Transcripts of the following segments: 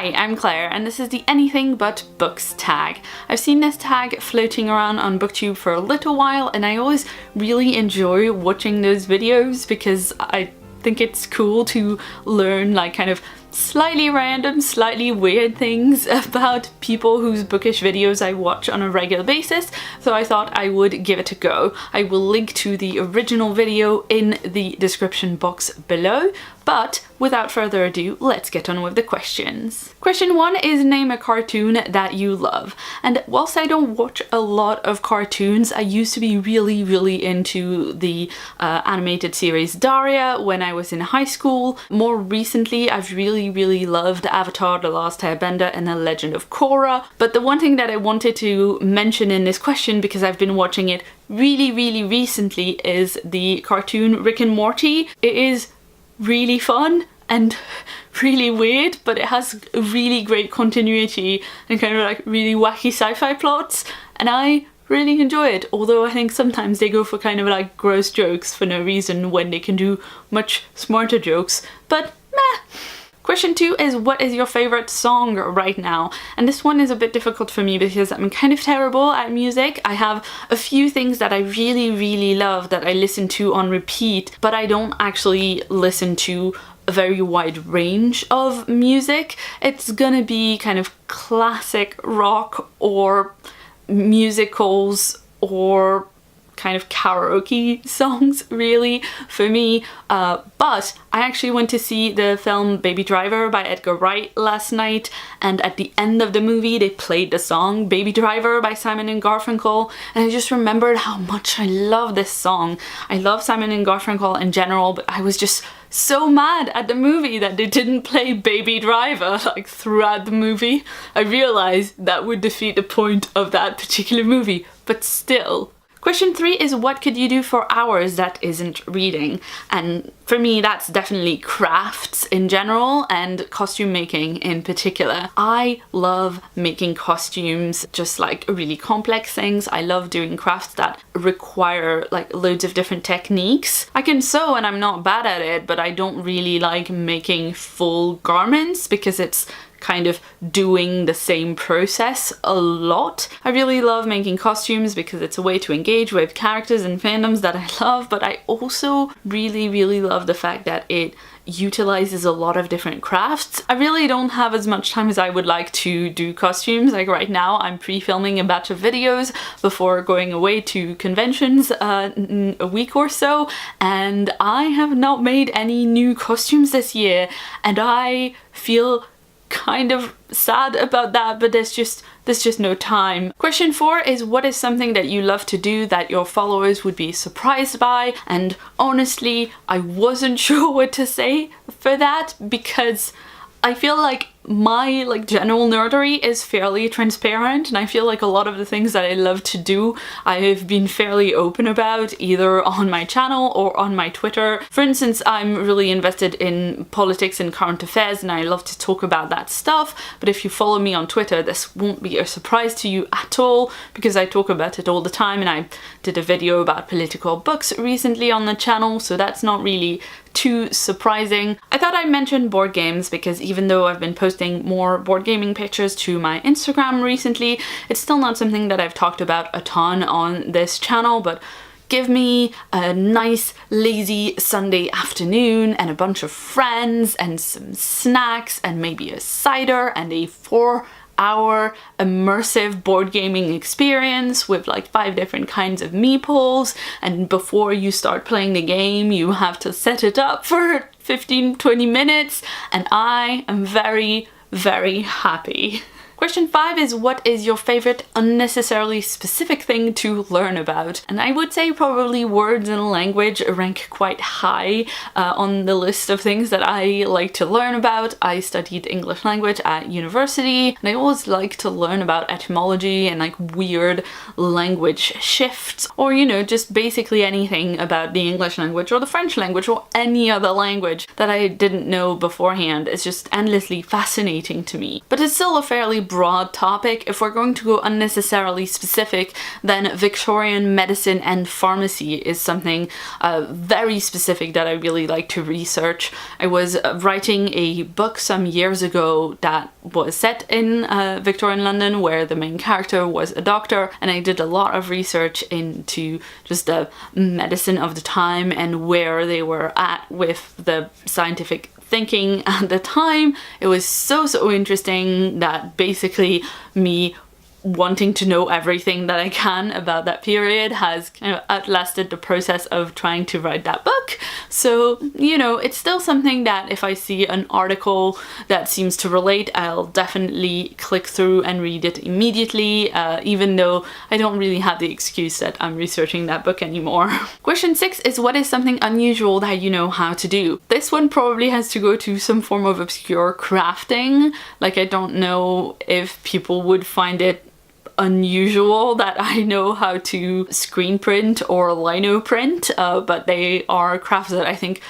Hi, I'm Claire and this is the Anything But Books tag. I've seen this tag floating around on BookTube for a little while and I always really enjoy watching those videos because I think it's cool to learn like kind of slightly random, slightly weird things about people whose bookish videos I watch on a regular basis, so I thought I would give it a go. I will link to the original video in the description box below, but without further ado, let's get on with the questions. Question 1 is name a cartoon that you love. And whilst I don't watch a lot of cartoons, I used to be really into the animated series Daria when I was in high school. More recently, I've really loved Avatar: The Last Airbender and The Legend of Korra. But the one thing that I wanted to mention in this question, because I've been watching it really recently, is the cartoon Rick and Morty. It is really fun and really weird, but it has really great continuity and kind of like really wacky sci-fi plots, and I really enjoy it, although I think sometimes they go for kind of like gross jokes for no reason when they can do much smarter jokes, but meh. Question 2 is what is your favorite song right now? And this one is a bit difficult for me because I'm kind of terrible at music. I have a few things that I really love that I listen to on repeat, but I don't actually listen to a very wide range of music. It's gonna be kind of classic rock or musicals or kind of karaoke songs really for me, but I actually went to see the film Baby Driver by Edgar Wright last night, and at the end of the movie they played the song Baby Driver by Simon and Garfunkel, and I just remembered how much I love this song. I love Simon and Garfunkel in general, but I was just so mad at the movie that they didn't play Baby Driver like throughout the movie. I realized that would defeat the point of that particular movie, but still. Question 3 is what could you do for hours that isn't reading? And for me that's definitely crafts in general and costume making in particular. I love making costumes, just like really complex things. I love doing crafts that require like loads of different techniques. I can sew and I'm not bad at it, but I don't really like making full garments because it's kind of doing the same process a lot. I really love making costumes because it's a way to engage with characters and fandoms that I love, but I also really love the fact that it utilizes a lot of different crafts. I really don't have as much time as I would like to do costumes. Like right now I'm pre-filming a batch of videos before going away to conventions in a week or so, and I have not made any new costumes this year, and I feel kind of sad about that, but there's just no time. Question 4 is what is something that you love to do that your followers would be surprised by? And honestly, I wasn't sure what to say for that because I feel like my like general nerdery is fairly transparent, and I feel like a lot of the things that I love to do I have been fairly open about either on my channel or on my Twitter. For instance, I'm really invested in politics and current affairs and I love to talk about that stuff, but if you follow me on Twitter this won't be a surprise to you at all because I talk about it all the time, and I did a video about political books recently on the channel, so that's not really too surprising. I thought I'd mention board games because even though I've been posting more board gaming pictures to my Instagram recently, it's still not something that I've talked about a ton on this channel, but give me a nice lazy Sunday afternoon and a bunch of friends and some snacks and maybe a cider and a 4-hour immersive board gaming experience with like 5 different kinds of meeples, and before you start playing the game you have to set it up for 15-20 minutes, and I am very happy. Question 5 is what is your favorite unnecessarily specific thing to learn about? And I would say probably words and language rank quite high on the list of things that I like to learn about. I studied English language at university and I always like to learn about etymology and like weird language shifts, or you know, just basically anything about the English language or the French language or any other language that I didn't know beforehand. It's just endlessly fascinating to me. But it's still a fairly broad topic. If we're going to go unnecessarily specific, then Victorian medicine and pharmacy is something very specific that I really like to research. I was writing a book some years ago that was set in Victorian London, where the main character was a doctor, and I did a lot of research into just the medicine of the time and where they were at with the scientific thinking at the time. It was so interesting that basically me wanting to know everything that I can about that period has kind of outlasted the process of trying to write that book. So, you know, it's still something that if I see an article that seems to relate, I'll definitely click through and read it immediately, even though I don't really have the excuse that I'm researching that book anymore. Question 6 is, what is something unusual that you know how to do? This one probably has to go to some form of obscure crafting. Like, I don't know if people would find it unusual that I know how to screen print or lino print, but they are crafts that I think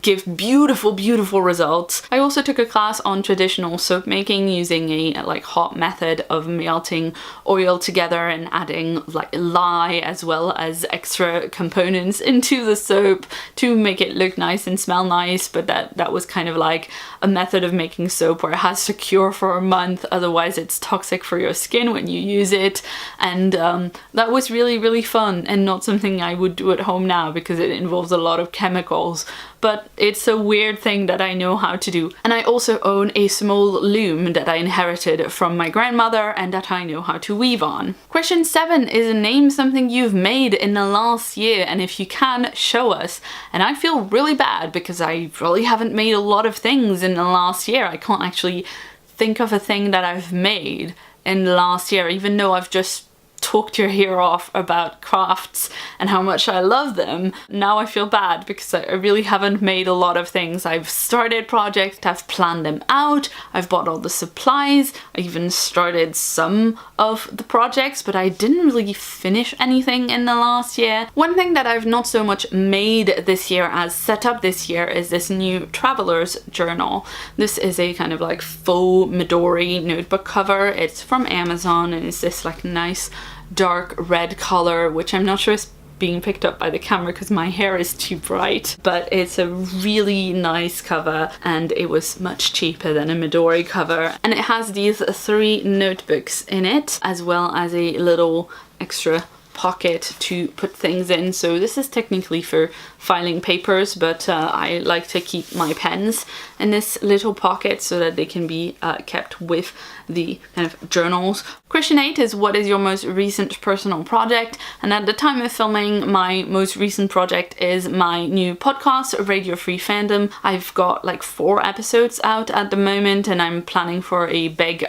give beautiful results. I also took a class on traditional soap making using a like hot method of melting oil together and adding like lye as well as extra components into the soap to make it look nice and smell nice, but that was kind of like a method of making soap where it has to cure for a month, otherwise it's toxic for your skin when you use it, and that was really fun and not something I would do at home now because it involves a lot of chemicals. But it's a weird thing that I know how to do. And I also own a small loom that I inherited from my grandmother and that I know how to weave on. Question 7 is, name something you've made in the last year, and if you can, show us. And I feel really bad because I really haven't made a lot of things in the last year. I can't actually think of a thing that I've made in the last year, even though I've just talked your ear off about crafts and how much I love them. Now I feel bad because I really haven't made a lot of things. I've started projects, I've planned them out, I've bought all the supplies, I even started some of the projects, but I didn't really finish anything in the last year. One thing that I've not so much made this year as set up this year is this new traveler's journal. This is a kind of like faux Midori notebook cover. It's from Amazon and it's this like nice dark red color, which I'm not sure is being picked up by the camera because my hair is too bright, but it's a really nice cover and it was much cheaper than a Midori cover, and it has these 3 notebooks in it as well as a little extra pocket to put things in. So this is technically for filing papers, but I like to keep my pens in this little pocket so that they can be kept with the kind of journals. Question 8 is, what is your most recent personal project? And at the time of filming, my most recent project is my new podcast, Radio Free Fandom. I've got like 4 episodes out at the moment and I'm planning for a big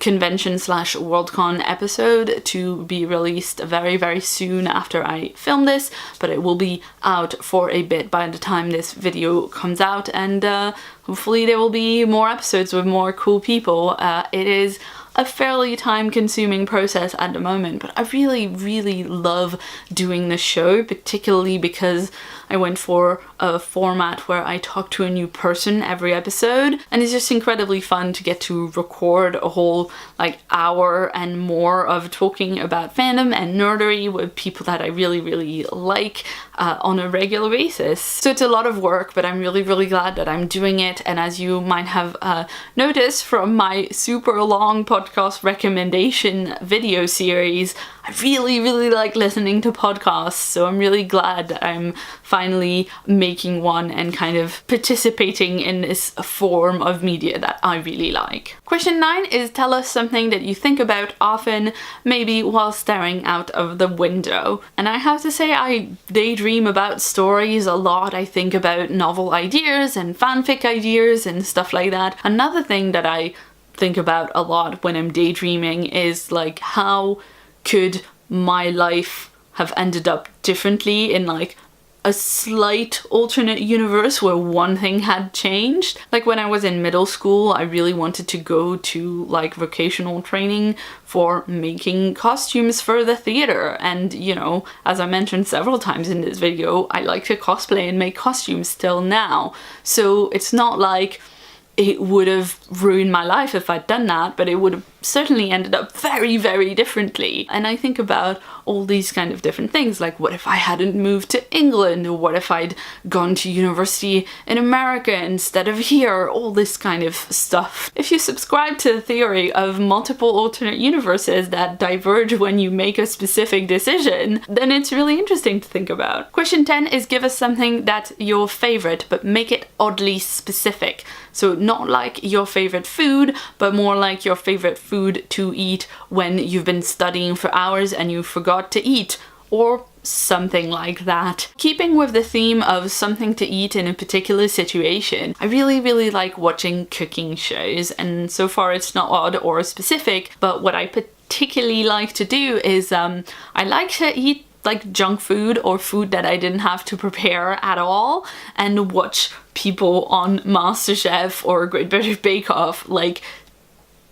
convention/Worldcon episode to be released very soon after I film this, but it will be out for a bit by the time this video comes out, and hopefully there will be more episodes with more cool people. It is a fairly time-consuming process at the moment, but I really love doing this show, particularly because I went for a format where I talk to a new person every episode, and it's just incredibly fun to get to record a whole like hour and more of talking about fandom and nerdery with people that I really like on a regular basis. So it's a lot of work, but I'm really glad that I'm doing it. And as you might have noticed from my super long podcast recommendation video series, I really like listening to podcasts, so I'm really glad that I'm finally making one and kind of participating in this form of media that I really like. Question 9 is, tell us something that you think about often, maybe while staring out of the window. And I have to say, I daydream about stories a lot. I think about novel ideas and fanfic ideas and stuff like that. Another thing that I think about a lot when I'm daydreaming is like, how could my life have ended up differently in like a slight alternate universe where one thing had changed. Like when I was in middle school, I really wanted to go to like vocational training for making costumes for the theater. And you know, as I mentioned several times in this video, I like to cosplay and make costumes still now. So it's not like it would have ruined my life if I'd done that, but it would have certainly ended up very, very differently. And I think about all these kind of different things, like what if I hadn't moved to England, or what if I'd gone to university in America instead of here, all this kind of stuff. If you subscribe to the theory of multiple alternate universes that diverge when you make a specific decision, then it's really interesting to think about. Question 10 is give us something that's your favorite, but make it oddly specific. So not like your favorite food, but more like your favorite food to eat when you've been studying for hours and you forgot to eat, or something like that. Keeping with the theme of something to eat in a particular situation, I really like watching cooking shows, and so far it's not odd or specific, but what I particularly like to do is I like to eat like junk food or food that I didn't have to prepare at all, and watch people on MasterChef or Great British Bake Off like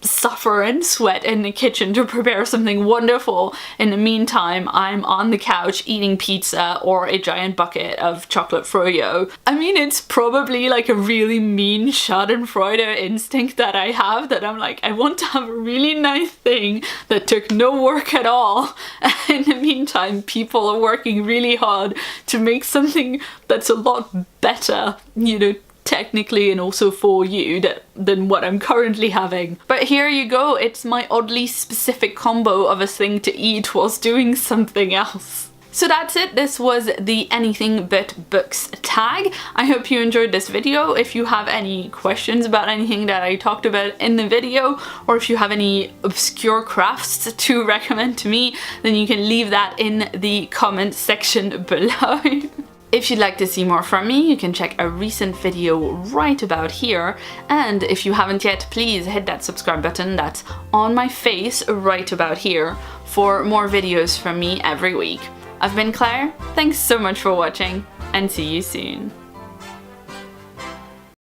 suffer and sweat in the kitchen to prepare something wonderful. In the meantime, I'm on the couch eating pizza or a giant bucket of chocolate froyo. I mean, it's probably like a really mean schadenfreude instinct that I have, that I'm like, I want to have a really nice thing that took no work at all. And in the meantime, people are working really hard to make something that's a lot better, you know, technically, and also for you, than what I'm currently having. But here you go, it's my oddly specific combo of a thing to eat whilst doing something else. So that's it, this was the anything but books tag. I hope you enjoyed this video. If you have any questions about anything that I talked about in the video, or if you have any obscure crafts to recommend to me, then you can leave that in the comment section below. If you'd like to see more from me, you can check a recent video right about here, and if you haven't yet, please hit that subscribe button that's on my face right about here for more videos from me every week. I've been Claire, thanks so much for watching, and see you soon.